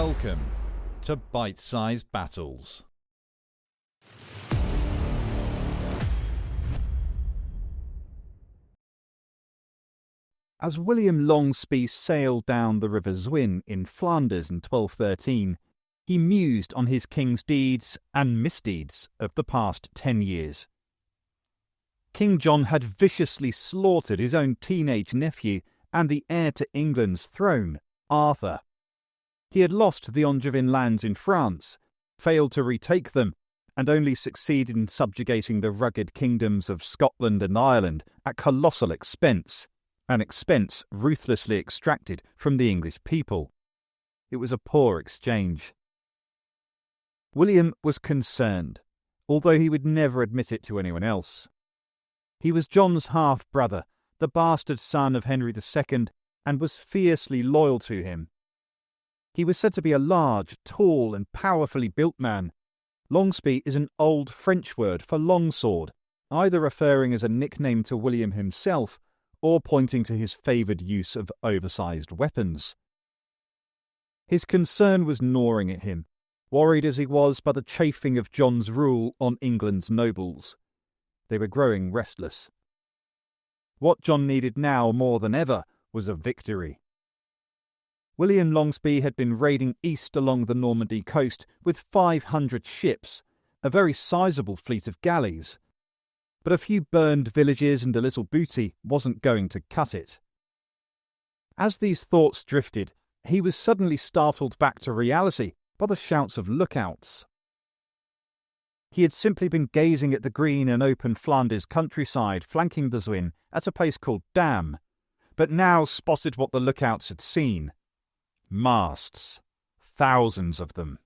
Welcome to Bite-Sized Battles. As William Longspee sailed down the River Zwyn in Flanders in 1213, he mused on his king's deeds and misdeeds of the past 10 years. King John had viciously slaughtered his own teenage nephew and the heir to England's throne, Arthur. He had lost the Angevin lands in France, failed to retake them, and only succeeded in subjugating the rugged kingdoms of Scotland and Ireland at colossal expense, an expense ruthlessly extracted from the English people. It was a poor exchange. William was concerned, although he would never admit it to anyone else. He was John's half-brother, the bastard son of Henry II, and was fiercely loyal to him. He was said to be a large, tall, and powerfully built man. Longspee is an old French word for longsword, either referring as a nickname to William himself or pointing to his favoured use of oversized weapons. His concern was gnawing at him, worried as he was by the chafing of John's rule on England's nobles. They were growing restless. What John needed now more than ever was a victory. William Longspee had been raiding east along the Normandy coast with 500 ships, a very sizable fleet of galleys. But a few burned villages and a little booty wasn't going to cut it. As these thoughts drifted, he was suddenly startled back to reality by the shouts of lookouts. He had simply been gazing at the green and open Flanders countryside flanking the Zwyn at a place called Dam, but now spotted what the lookouts had seen. Masts. Thousands of them.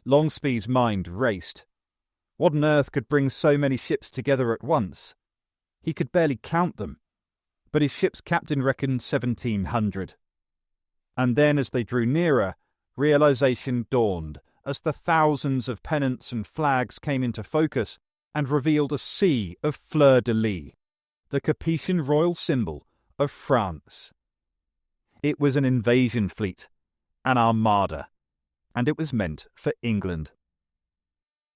Longspee's mind raced. What on earth could bring so many ships together at once? He could barely count them, but his ship's captain reckoned 1,700. And then as they drew nearer, realization dawned as the thousands of pennants and flags came into focus and revealed a sea of fleur-de-lis, the Capetian royal symbol of France. It was an invasion fleet, an armada, and it was meant for England.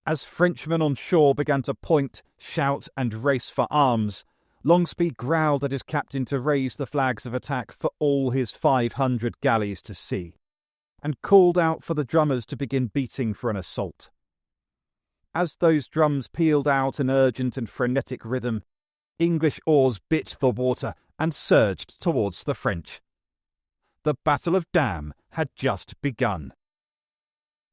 As Frenchmen on shore began to point, shout, and race for arms, Longspee growled at his captain to raise the flags of attack for all his 500 galleys to see, and called out for the drummers to begin beating for an assault. As those drums pealed out an urgent and frenetic rhythm, English oars bit the water and surged towards the French. The Battle of Dam had just begun.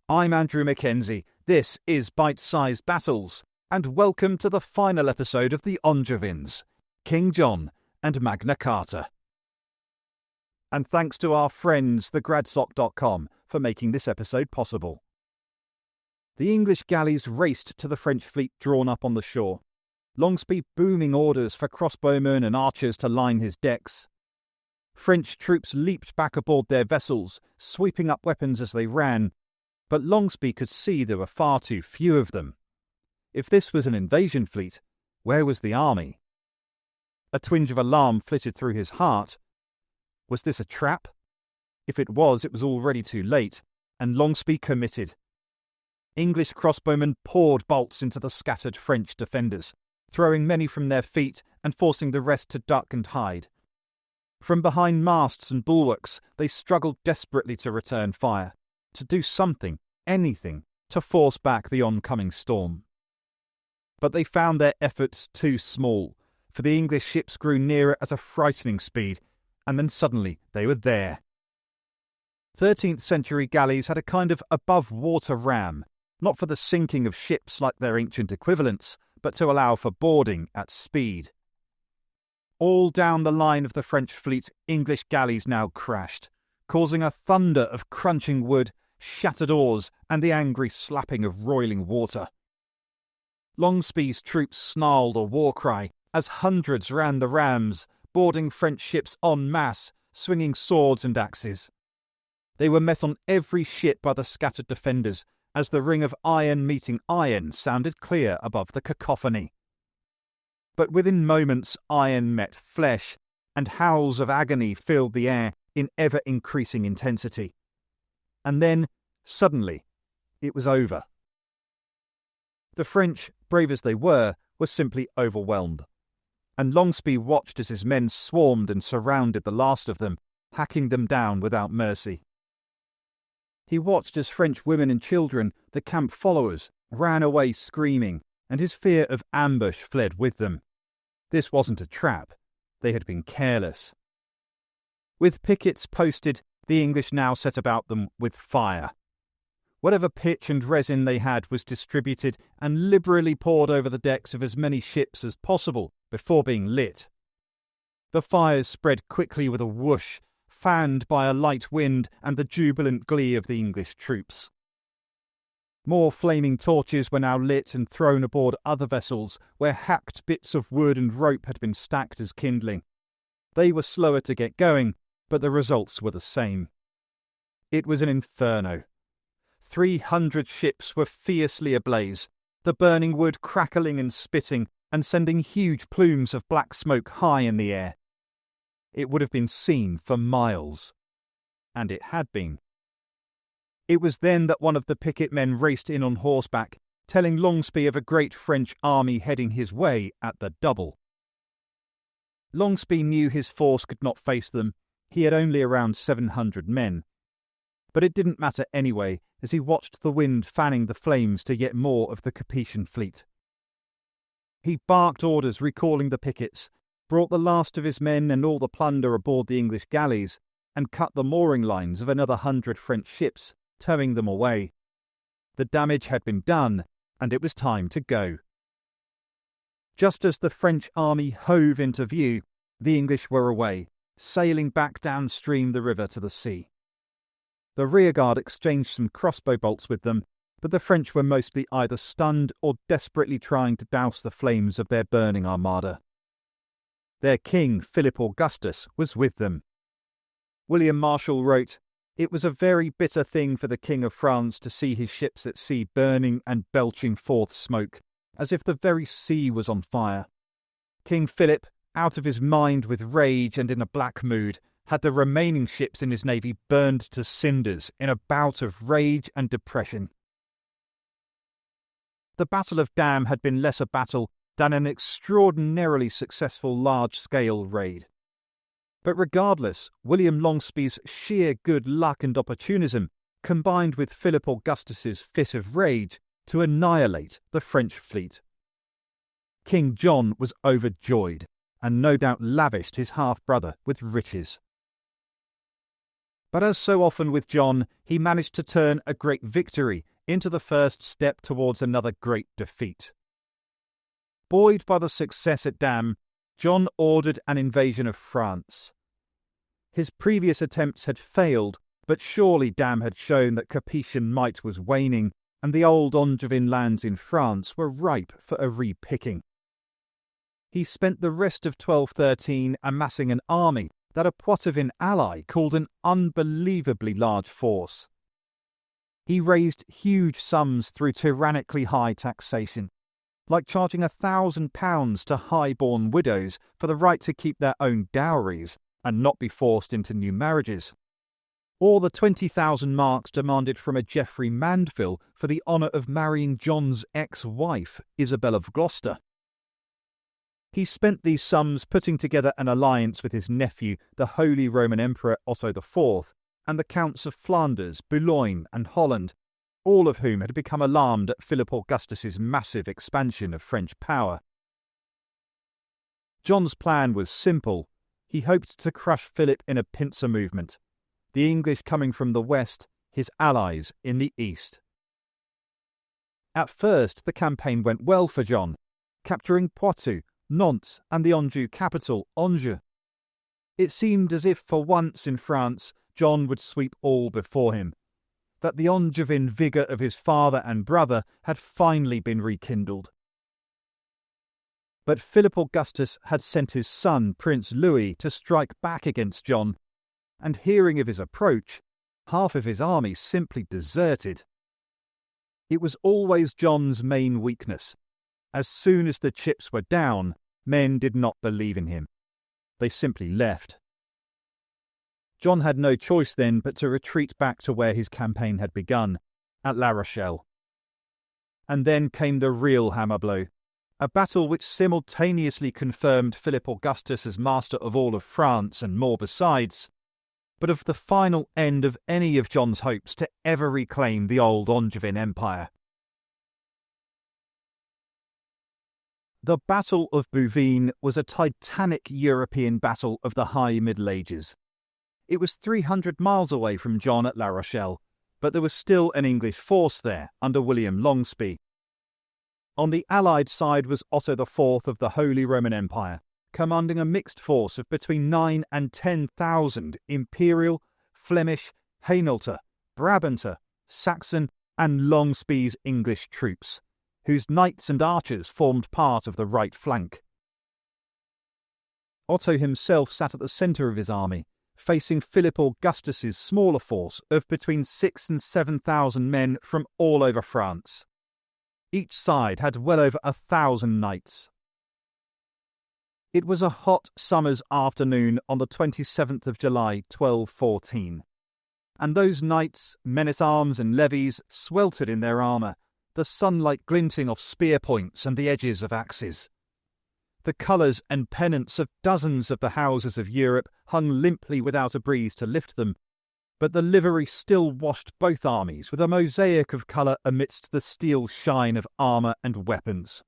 I'm Andrew Mackenzie, this is Bite-Sized Battles, and welcome to the final episode of the Angevins, King John and Magna Carta. And thanks to our friends, thegradsock.com, for making this episode possible. The English galleys raced to the French fleet drawn up on the shore, Longspee booming orders for crossbowmen and archers to line his decks. French troops leaped back aboard their vessels, sweeping up weapons as they ran, but Longspee could see there were far too few of them. If this was an invasion fleet, where was the army? A twinge of alarm flitted through his heart. Was this a trap? If it was already too late, and Longspee committed. English crossbowmen poured bolts into the scattered French defenders, throwing many from their feet and forcing the rest to duck and hide. From behind masts and bulwarks, they struggled desperately to return fire, to do something, anything, to force back the oncoming storm. But they found their efforts too small, for the English ships grew nearer at a frightening speed, and then suddenly they were there. 13th century galleys had a kind of above-water ram, not for the sinking of ships like their ancient equivalents, but to allow for boarding at speed. All down the line of the French fleet, English galleys now crashed, causing a thunder of crunching wood, shattered oars, and the angry slapping of roiling water. Longspee's troops snarled a war cry as hundreds ran the rams, boarding French ships en masse, swinging swords and axes. They were met on every ship by the scattered defenders, as the ring of iron meeting iron sounded clear above the cacophony. But within moments iron met flesh, and howls of agony filled the air in ever-increasing intensity. And then, suddenly, it was over. The French, brave as they were simply overwhelmed, and Longspee watched as his men swarmed and surrounded the last of them, hacking them down without mercy. He watched as French women and children, the camp followers, ran away screaming, and his fear of ambush fled with them. This wasn't a trap. They had been careless. With pickets posted, the English now set about them with fire. Whatever pitch and resin they had was distributed and liberally poured over the decks of as many ships as possible before being lit. The fires spread quickly with a whoosh, fanned by a light wind and the jubilant glee of the English troops. More flaming torches were now lit and thrown aboard other vessels where hacked bits of wood and rope had been stacked as kindling. They were slower to get going, but the results were the same. It was an inferno. 300 ships were fiercely ablaze, the burning wood crackling and spitting and sending huge plumes of black smoke high in the air. It would have been seen for miles. And it had been. It was then that one of the picket men raced in on horseback, telling Longspee of a great French army heading his way at the double. Longspee knew his force could not face them. He had only around 700 men. But it didn't matter anyway, as he watched the wind fanning the flames to yet more of the Capetian fleet. He barked orders recalling the pickets, brought the last of his men and all the plunder aboard the English galleys, and cut the mooring lines of another 100 French ships, towing them away. The damage had been done, and it was time to go. Just as the French army hove into view, the English were away, sailing back downstream the river to the sea. The rearguard exchanged some crossbow bolts with them, but the French were mostly either stunned or desperately trying to douse the flames of their burning armada. Their king, Philip Augustus, was with them. William Marshall wrote, "It was a very bitter thing for the King of France to see his ships at sea burning and belching forth smoke, as if the very sea was on fire. King Philip, out of his mind with rage and in a black mood, had the remaining ships in his navy burned to cinders in a bout of rage and depression." The Battle of Dam had been less a battle than an extraordinarily successful large-scale raid. But regardless, William Longspee's sheer good luck and opportunism combined with Philip Augustus's fit of rage to annihilate the French fleet. King John was overjoyed, and no doubt lavished his half-brother with riches. But as so often with John, he managed to turn a great victory into the first step towards another great defeat. Buoyed by the success at Dam, John ordered an invasion of France. His previous attempts had failed, but surely Dam had shown that Capetian might was waning, and the old Angevin lands in France were ripe for a re-picking. He spent the rest of 1213 amassing an army that a Poitevin ally called an unbelievably large force. He raised huge sums through tyrannically high taxation, like charging £1,000 to high-born widows for the right to keep their own dowries and not be forced into new marriages, or the 20,000 marks demanded from a Geoffrey Mandeville for the honour of marrying John's ex-wife, Isabel of Gloucester. He spent these sums putting together an alliance with his nephew, the Holy Roman Emperor Otto IV, and the Counts of Flanders, Boulogne and Holland, all of whom had become alarmed at Philip Augustus's massive expansion of French power. John's plan was simple. He hoped to crush Philip in a pincer movement, the English coming from the west, his allies in the east. At first, the campaign went well for John, capturing Poitou, Nantes and the Anjou capital, Angers. It seemed as if for once in France, John would sweep all before him, that the Angevin vigour of his father and brother had finally been rekindled. But Philip Augustus had sent his son, Prince Louis, to strike back against John, and hearing of his approach, half of his army simply deserted. It was always John's main weakness. As soon as the chips were down, men did not believe in him. They simply left. John had no choice then but to retreat back to where his campaign had begun, at La Rochelle. And then came the real hammer blow, a battle which simultaneously confirmed Philip Augustus as master of all of France and more besides, but of the final end of any of John's hopes to ever reclaim the old Angevin Empire. The Battle of Bouvines was a titanic European battle of the High Middle Ages. It was 300 miles away from John at La Rochelle, but there was still an English force there under William Longspee. On the Allied side was Otto IV of the Holy Roman Empire, commanding a mixed force of between 9,000 and 10,000 Imperial, Flemish, Hainaulter, Brabanter, Saxon and Longspee's English troops, whose knights and archers formed part of the right flank. Otto himself sat at the centre of his army, facing Philip Augustus's smaller force of between 6,000 and 7,000 men from all over France. Each side had well over 1,000 knights. It was a hot summer's afternoon on the 27th of July, 1214, and those knights, men-at-arms and levies sweltered in their armour, the sunlight glinting off spear points and the edges of axes. The colours and pennants of dozens of the houses of Europe hung limply without a breeze to lift them, but the livery still washed both armies with a mosaic of colour amidst the steel shine of armour and weapons.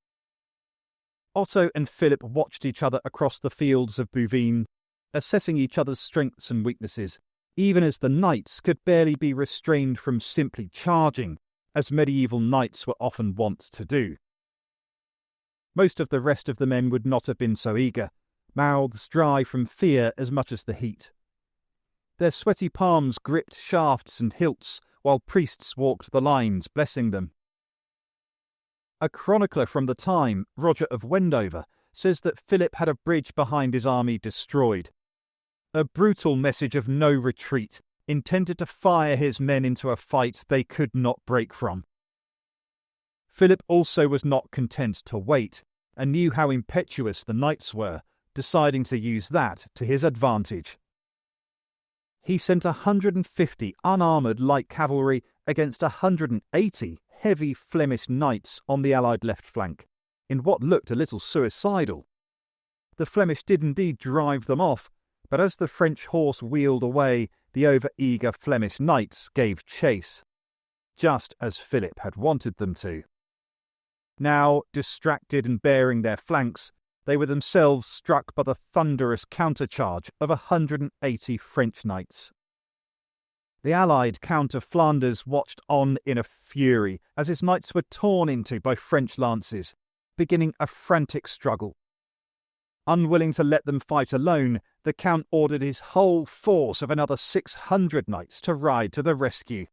Otto and Philip watched each other across the fields of Bouvines, assessing each other's strengths and weaknesses, even as the knights could barely be restrained from simply charging, as medieval knights were often wont to do. Most of the rest of the men would not have been so eager, mouths dry from fear as much as the heat. Their sweaty palms gripped shafts and hilts, while priests walked the lines, blessing them. A chronicler from the time, Roger of Wendover, says that Philip had a bridge behind his army destroyed. A brutal message of no retreat, intended to fire his men into a fight they could not break from. Philip also was not content to wait, and knew how impetuous the knights were, deciding to use that to his advantage. He sent 150 unarmoured light cavalry against 180 heavy Flemish knights on the Allied left flank, in what looked a little suicidal. The Flemish did indeed drive them off, but as the French horse wheeled away, the over-eager Flemish knights gave chase, just as Philip had wanted them to. Now, distracted and bearing their flanks, they were themselves struck by the thunderous countercharge of 180 French knights. The Allied Count of Flanders watched on in a fury as his knights were torn into by French lances, beginning a frantic struggle. Unwilling to let them fight alone, the Count ordered his whole force of another 600 knights to ride to the rescue.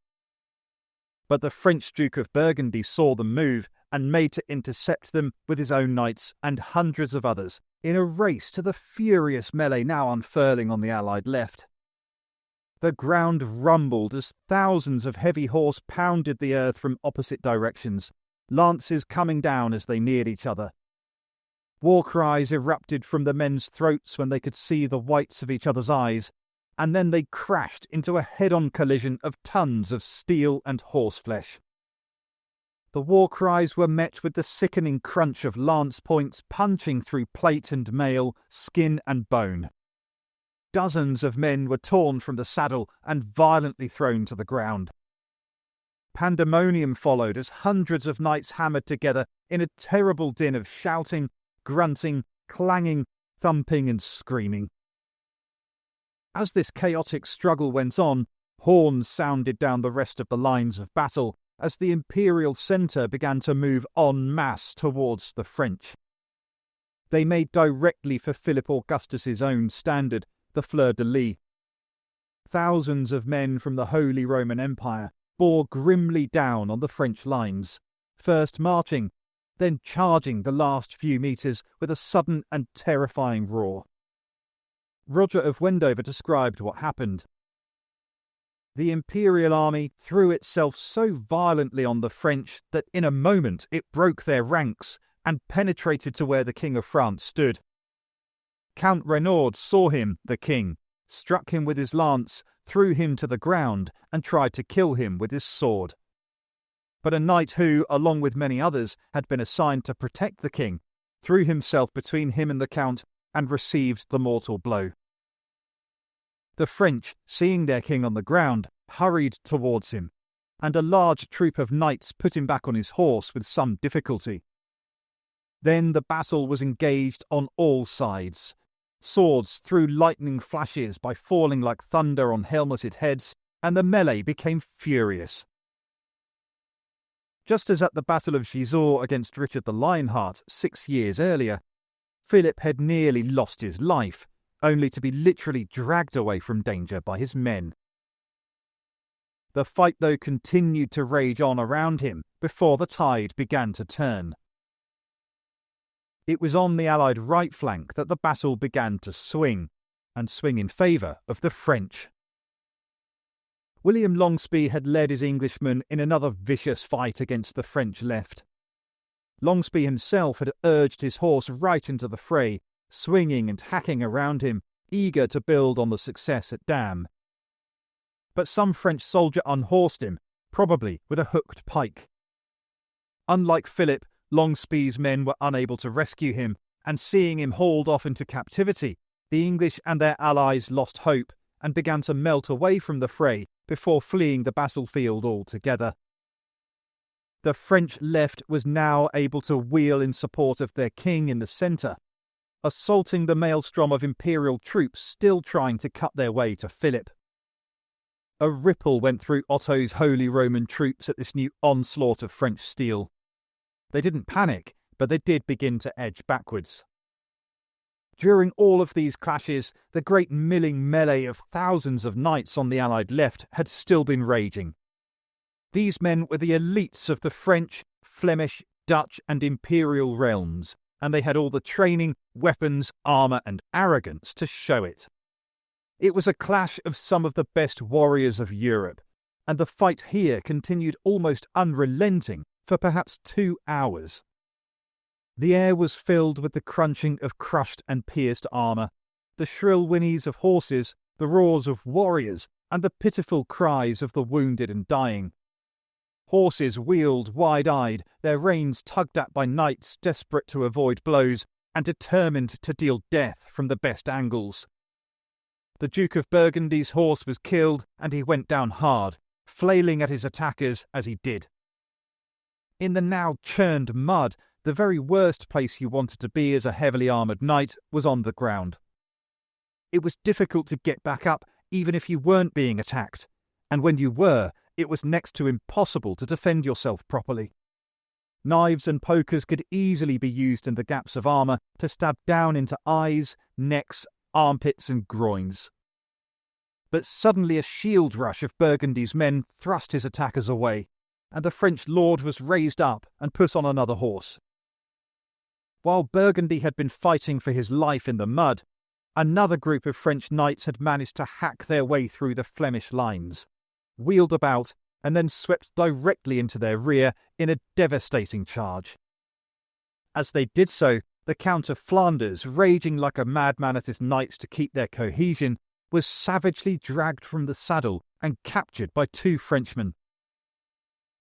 But the French Duke of Burgundy saw them move and made to intercept them with his own knights and hundreds of others in a race to the furious melee now unfurling on the Allied left. The ground rumbled as thousands of heavy horse pounded the earth from opposite directions, lances coming down as they neared each other. War cries erupted from the men's throats when they could see the whites of each other's eyes, and then they crashed into a head-on collision of tons of steel and horseflesh. The war cries were met with the sickening crunch of lance points punching through plate and mail, skin and bone. Dozens of men were torn from the saddle and violently thrown to the ground. Pandemonium followed as hundreds of knights hammered together in a terrible din of shouting, grunting, clanging, thumping and screaming. As this chaotic struggle went on, horns sounded down the rest of the lines of battle as the imperial centre began to move en masse towards the French. They made directly for Philip Augustus's own standard, the fleur-de-lis. Thousands of men from the Holy Roman Empire bore grimly down on the French lines, first marching, then charging the last few metres with a sudden and terrifying roar. Roger of Wendover described what happened. The imperial army threw itself so violently on the French that in a moment it broke their ranks and penetrated to where the King of France stood. Count Renaud saw him, the king, struck him with his lance, threw him to the ground, and tried to kill him with his sword. But a knight who, along with many others, had been assigned to protect the king, threw himself between him and the count and received the mortal blow. The French, seeing their king on the ground, hurried towards him, and a large troop of knights put him back on his horse with some difficulty. Then the battle was engaged on all sides. Swords threw lightning flashes by falling like thunder on helmeted heads, and the melee became furious. Just as at the Battle of Gisors against Richard the Lionheart 6 years earlier, Philip had nearly lost his life, only to be literally dragged away from danger by his men. The fight, though, continued to rage on around him before the tide began to turn. It was on the Allied right flank that the battle began to swing, and swing in favour of the French. William Longspee had led his Englishmen in another vicious fight against the French left. Longspee himself had urged his horse right into the fray, swinging and hacking around him, eager to build on the success at Dam. But some French soldier unhorsed him, probably with a hooked pike. Unlike Philip, Longspee's men were unable to rescue him, and seeing him hauled off into captivity, the English and their allies lost hope and began to melt away from the fray before fleeing the battlefield altogether. The French left was now able to wheel in support of their king in the centre, assaulting the maelstrom of imperial troops still trying to cut their way to Philip. A ripple went through Otto's Holy Roman troops at this new onslaught of French steel. They didn't panic, but they did begin to edge backwards. During all of these clashes, the great milling melee of thousands of knights on the Allied left had still been raging. These men were the elites of the French, Flemish, Dutch and Imperial realms, and they had all the training, weapons, armour and arrogance to show it. It was a clash of some of the best warriors of Europe, and the fight here continued almost unrelenting for perhaps 2 hours. The air was filled with the crunching of crushed and pierced armour, the shrill whinnies of horses, the roars of warriors, and the pitiful cries of the wounded and dying. Horses wheeled wide-eyed, their reins tugged at by knights desperate to avoid blows and determined to deal death from the best angles. The Duke of Burgundy's horse was killed, and he went down hard, flailing at his attackers as he did. In the now churned mud, the very worst place you wanted to be as a heavily armoured knight was on the ground. It was difficult to get back up even if you weren't being attacked, and when you were, it was next to impossible to defend yourself properly. Knives and pokers could easily be used in the gaps of armour to stab down into eyes, necks, armpits and groins. But suddenly a shield rush of Burgundy's men thrust his attackers away, and the French lord was raised up and put on another horse. While Burgundy had been fighting for his life in the mud, another group of French knights had managed to hack their way through the Flemish lines, wheeled about, and then swept directly into their rear in a devastating charge. As they did so, the Count of Flanders, raging like a madman at his knights to keep their cohesion, was savagely dragged from the saddle and captured by 2 Frenchmen.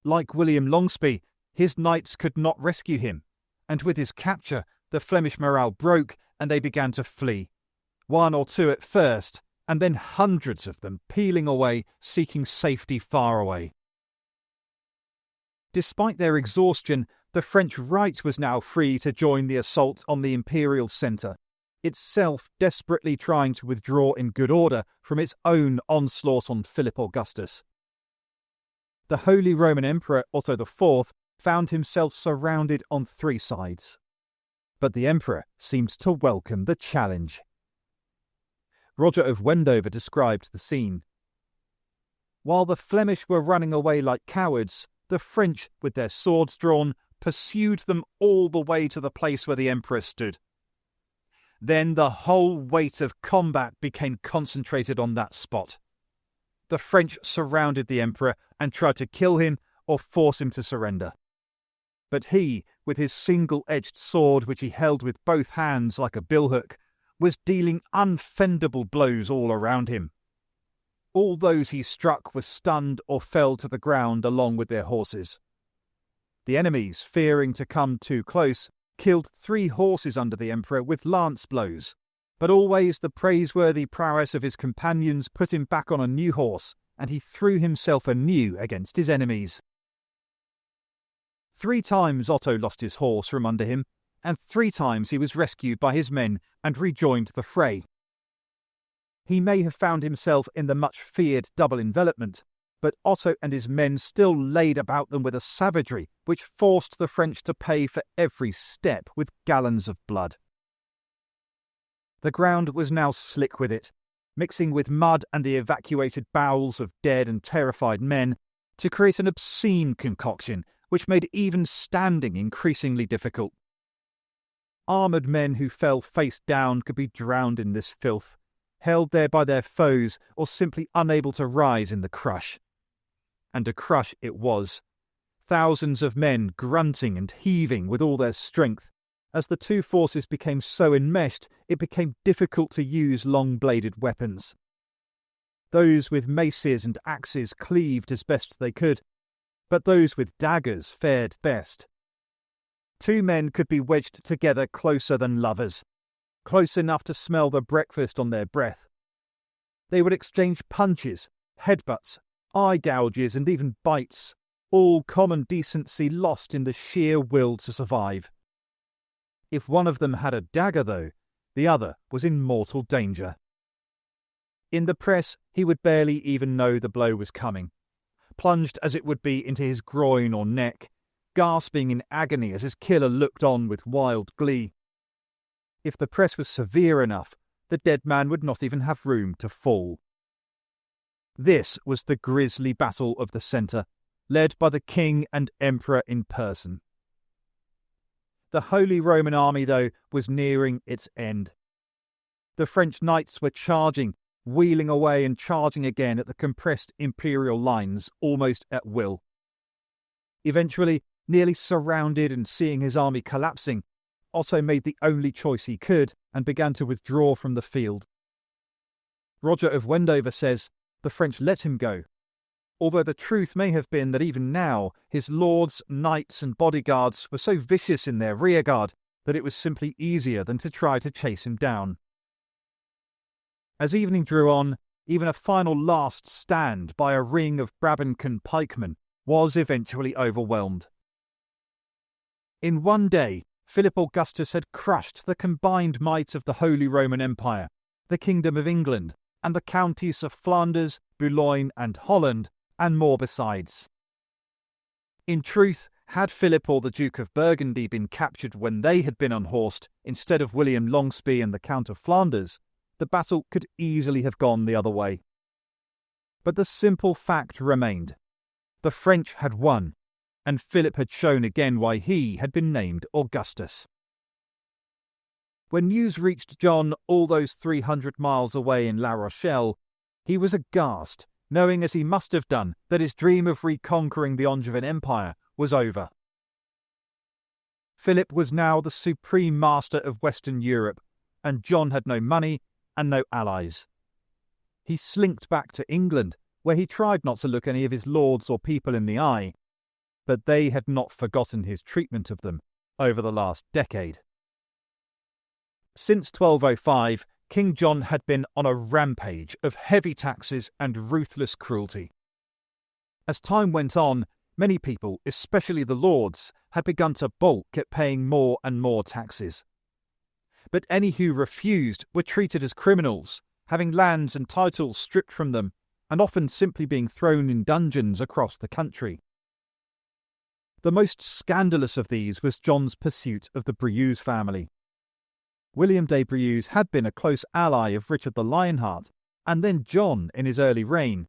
Like William Longspee, his knights could not rescue him, and with his capture, the Flemish morale broke and they began to flee. 1 or 2 at first, and then hundreds of them peeling away, seeking safety far away. Despite their exhaustion, the French right was now free to join the assault on the imperial centre, itself desperately trying to withdraw in good order from its own onslaught on Philip Augustus. The Holy Roman Emperor Otto IV found himself surrounded on 3 sides. But the Emperor seemed to welcome the challenge. Roger of Wendover described the scene. While the Flemish were running away like cowards, the French, with their swords drawn, pursued them all the way to the place where the Emperor stood. Then the whole weight of combat became concentrated on that spot. The French surrounded the Emperor and tried to kill him or force him to surrender. But he, with his single-edged sword which he held with both hands like a billhook, was dealing unfendable blows all around him. All those he struck were stunned or fell to the ground along with their horses. The enemies, fearing to come too close, killed 3 horses under the emperor with lance blows, but always the praiseworthy prowess of his companions put him back on a new horse, and he threw himself anew against his enemies. 3 times Otto lost his horse from under him, and 3 times he was rescued by his men and rejoined the fray. He may have found himself in the much feared double envelopment, but Otto and his men still laid about them with a savagery which forced the French to pay for every step with gallons of blood. The ground was now slick with it, mixing with mud and the evacuated bowels of dead and terrified men to create an obscene concoction which made even standing increasingly difficult. Armoured men who fell face down could be drowned in this filth, held there by their foes or simply unable to rise in the crush. And a crush it was. Thousands of men grunting and heaving with all their strength. As the 2 forces became so enmeshed, it became difficult to use long-bladed weapons. Those with maces and axes cleaved as best they could, but those with daggers fared best. 2 men could be wedged together closer than lovers, close enough to smell the breakfast on their breath. They would exchange punches, headbutts, eye gouges and even bites, all common decency lost in the sheer will to survive. If one of them had a dagger, though, the other was in mortal danger. In the press, he would barely even know the blow was coming, plunged as it would be into his groin or neck, gasping in agony as his killer looked on with wild glee. If the press was severe enough, the dead man would not even have room to fall. This was the grisly battle of the centre, led by the king and emperor in person. The Holy Roman Army, though, was nearing its end. The French knights were charging, wheeling away and charging again at the compressed imperial lines almost at will. Eventually, nearly surrounded and seeing his army collapsing, Otto made the only choice he could and began to withdraw from the field. Roger of Wendover says the French let him go, although the truth may have been that even now his lords, knights and bodyguards were so vicious in their rearguard that it was simply easier than to try to chase him down. As evening drew on, even a final last stand by a ring of Brabancan pikemen was eventually overwhelmed. In one day, Philip Augustus had crushed the combined might of the Holy Roman Empire, the Kingdom of England, and the counties of Flanders, Boulogne and Holland, and more besides. In truth, had Philip or the Duke of Burgundy been captured when they had been unhorsed, instead of William Longspee and the Count of Flanders, the battle could easily have gone the other way. But the simple fact remained. The French had won, and Philip had shown again why he had been named Augustus. When news reached John all those 300 miles away in La Rochelle, he was aghast, knowing as he must have done that his dream of reconquering the Angevin Empire was over. Philip was now the supreme master of Western Europe, and John had no money and no allies. He slinked back to England, where he tried not to look any of his lords or people in the eye, but they had not forgotten his treatment of them over the last decade. Since 1205, King John had been on a rampage of heavy taxes and ruthless cruelty. As time went on, many people, especially the lords, had begun to balk at paying more and more taxes. But any who refused were treated as criminals, having lands and titles stripped from them, and often simply being thrown in dungeons across the country. The most scandalous of these was John's pursuit of the Briouze family. William de Briouze had been a close ally of Richard the Lionheart, and then John in his early reign.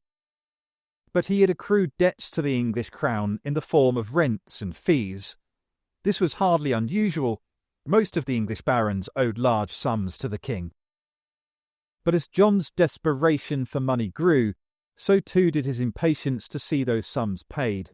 But he had accrued debts to the English crown in the form of rents and fees. This was hardly unusual. Most of the English barons owed large sums to the king. But as John's desperation for money grew, so too did his impatience to see those sums paid.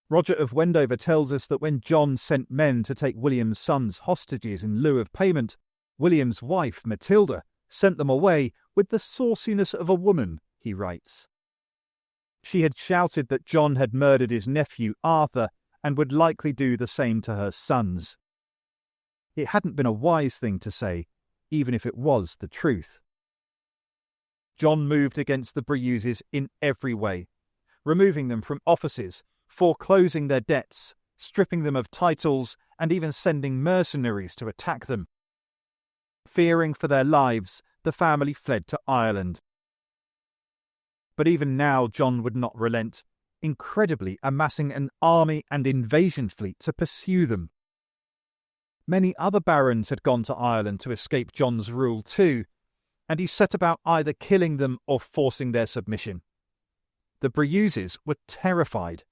Roger of Wendover tells us that when John sent men to take William's sons hostages in lieu of payment, William's wife, Matilda, sent them away with the sauciness of a woman, he writes. She had shouted that John had murdered his nephew Arthur and would likely do the same to her sons. It hadn't been a wise thing to say, even if it was the truth. John moved against the Breuses in every way, removing them from offices, foreclosing their debts, stripping them of titles, and even sending mercenaries to attack them. Fearing for their lives, the family fled to Ireland. But even now John would not relent, incredibly amassing an army and invasion fleet to pursue them. Many other barons had gone to Ireland to escape John's rule too, and he set about either killing them or forcing their submission. The Breuses were terrified.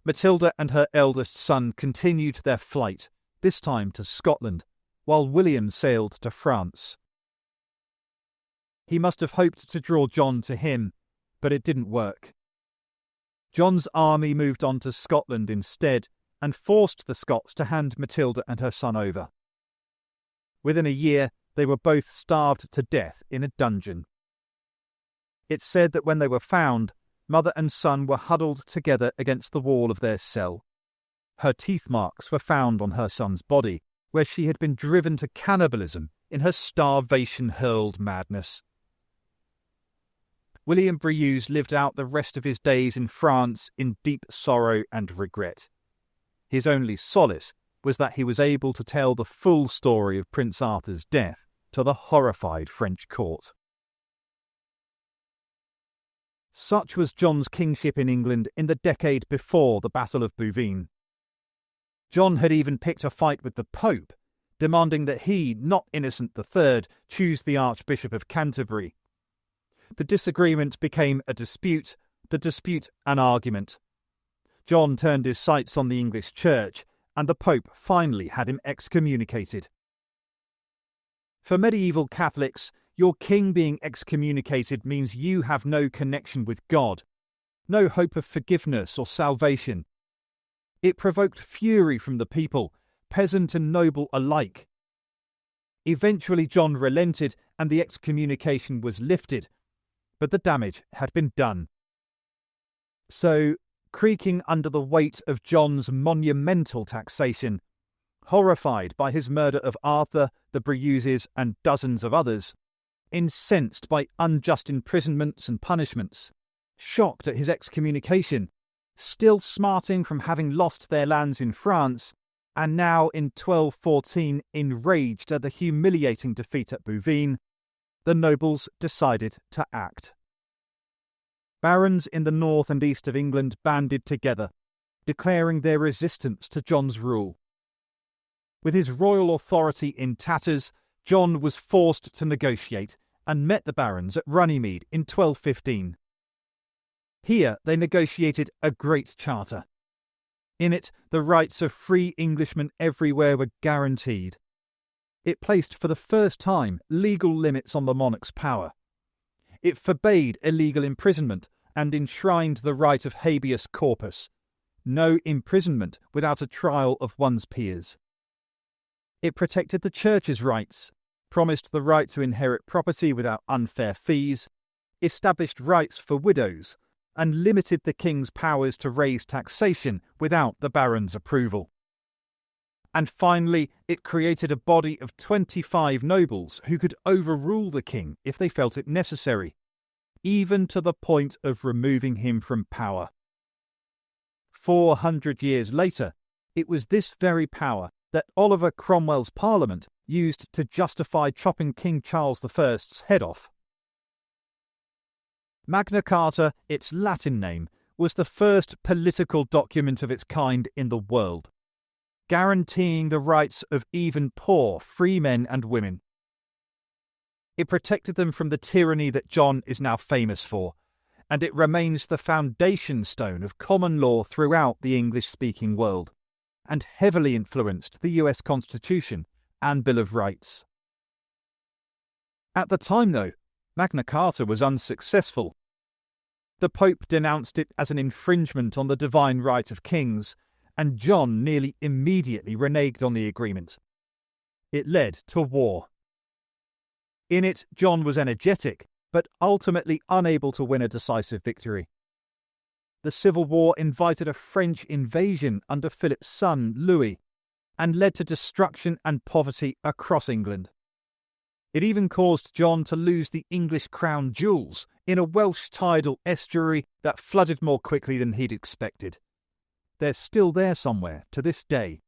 Matilda and her eldest son continued their flight, this time to Scotland, while William sailed to France. He must have hoped to draw John to him, but it didn't work. John's army moved on to Scotland instead, and forced the Scots to hand Matilda and her son over. Within a year, they were both starved to death in a dungeon. It's said that when they were found, mother and son were huddled together against the wall of their cell. Her teeth marks were found on her son's body, where she had been driven to cannibalism in her starvation-hurled madness. William Breuse lived out the rest of his days in France in deep sorrow and regret. His only solace was that he was able to tell the full story of Prince Arthur's death to the horrified French court. Such was John's kingship in England in the decade before the Battle of Bouvines. John had even picked a fight with the Pope, demanding that he, not Innocent III, choose the Archbishop of Canterbury. The disagreement became a dispute, the dispute an argument. John turned his sights on the English Church, and the Pope finally had him excommunicated. For medieval Catholics, your king being excommunicated means you have no connection with God, no hope of forgiveness or salvation. It provoked fury from the people, peasant and noble alike. Eventually John relented and the excommunication was lifted, but the damage had been done. So, creaking under the weight of John's monumental taxation, horrified by his murder of Arthur, the Breuses, and dozens of others, incensed by unjust imprisonments and punishments, shocked at his excommunication, still smarting from having lost their lands in France, and now in 1214 enraged at the humiliating defeat at Bouvines, the nobles decided to act. Barons in the north and east of England banded together, declaring their resistance to John's rule. With his royal authority in tatters, John was forced to negotiate and met the barons at Runnymede in 1215. Here they negotiated a great charter. In it, the rights of free Englishmen everywhere were guaranteed. It placed for the first time legal limits on the monarch's power. It forbade illegal imprisonment and enshrined the right of habeas corpus, no imprisonment without a trial of one's peers. It protected the church's rights, promised the right to inherit property without unfair fees, established rights for widows, and limited the king's powers to raise taxation without the barons' approval. And finally, it created a body of 25 nobles who could overrule the king if they felt it necessary, even to the point of removing him from power. 400 years later, it was this very power that Oliver Cromwell's Parliament used to justify chopping King Charles I's head off. Magna Carta, its Latin name, was the first political document of its kind in the world, guaranteeing the rights of even poor free men and women. It protected them from the tyranny that John is now famous for, and it remains the foundation stone of common law throughout the English-speaking world, and heavily influenced the US Constitution and Bill of Rights. At the time, though, Magna Carta was unsuccessful. The Pope denounced it as an infringement on the divine right of kings, and John nearly immediately reneged on the agreement. It led to war. In it, John was energetic, but ultimately unable to win a decisive victory. The Civil War invited a French invasion under Philip's son, Louis, and led to destruction and poverty across England. It even caused John to lose the English crown jewels in a Welsh tidal estuary that flooded more quickly than he'd expected. They're still there somewhere to this day.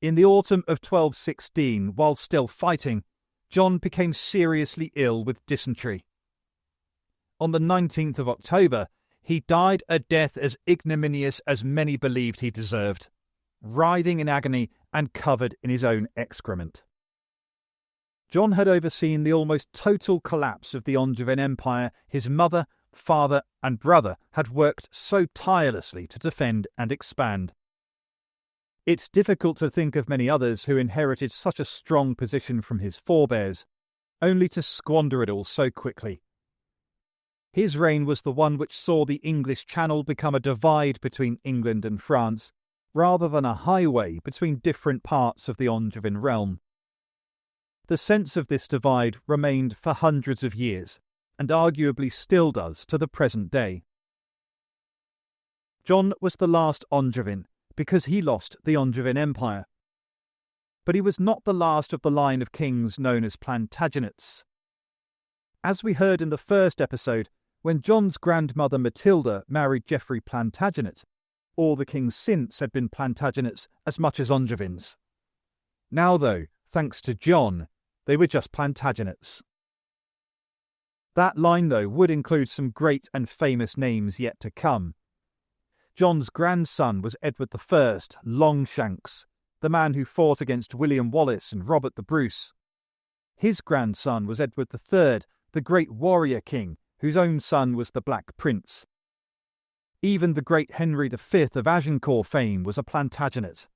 In the autumn of 1216, while still fighting, John became seriously ill with dysentery. On the 19th of October, he died a death as ignominious as many believed he deserved, writhing in agony and covered in his own excrement. John had overseen the almost total collapse of the Angevin Empire his mother, father, and brother had worked so tirelessly to defend and expand. It's difficult to think of many others who inherited such a strong position from his forebears, only to squander it all so quickly. His reign was the one which saw the English Channel become a divide between England and France, rather than a highway between different parts of the Angevin realm. The sense of this divide remained for hundreds of years, and arguably still does to the present day. John was the last Angevin, because he lost the Angevin Empire. But he was not the last of the line of kings known as Plantagenets. As we heard in the first episode, when John's grandmother Matilda married Geoffrey Plantagenet, all the kings since had been Plantagenets as much as Angevins. Now though, thanks to John, they were just Plantagenets. That line though would include some great and famous names yet to come. John's grandson was Edward I, Longshanks, the man who fought against William Wallace and Robert the Bruce. His grandson was Edward III, the great warrior king, whose own son was the Black Prince. Even the great Henry V of Agincourt fame was a Plantagenet.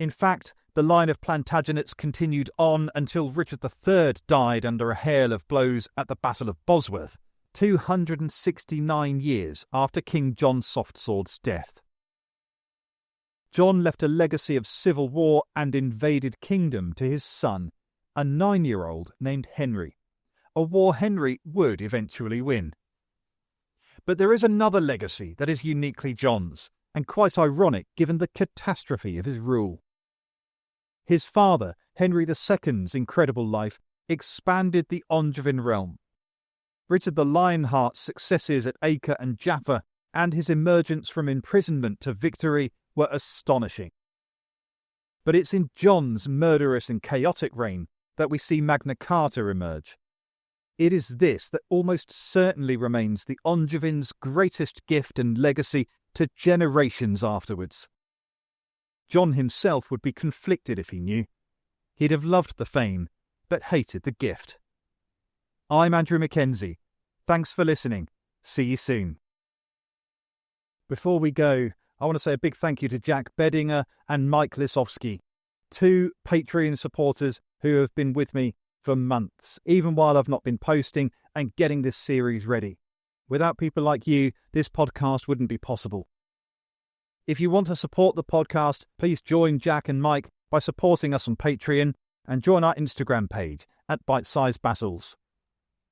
In fact, the line of Plantagenets continued on until Richard III died under a hail of blows at the Battle of Bosworth, 269 years after King John Softsword's death. John left a legacy of civil war and invaded kingdom to his son, a 9-year-old named Henry, a war Henry would eventually win. But there is another legacy that is uniquely John's, and quite ironic given the catastrophe of his rule. His father, Henry II's incredible life, expanded the Angevin realm. Richard the Lionheart's successes at Acre and Jaffa and his emergence from imprisonment to victory were astonishing. But it's in John's murderous and chaotic reign that we see Magna Carta emerge. It is this that almost certainly remains the Angevins' greatest gift and legacy to generations afterwards. John himself would be conflicted if he knew. He'd have loved the fame, but hated the gift. I'm Andrew Mackenzie. Thanks for listening. See you soon. Before we go, I want to say a big thank you to Jack Bedinger and Mike Lisowski, 2 Patreon supporters who have been with me for months, even while I've not been posting and getting this series ready. Without people like you, this podcast wouldn't be possible. If you want to support the podcast, please join Jack and Mike by supporting us on Patreon and join our Instagram page at Bite Size Battles.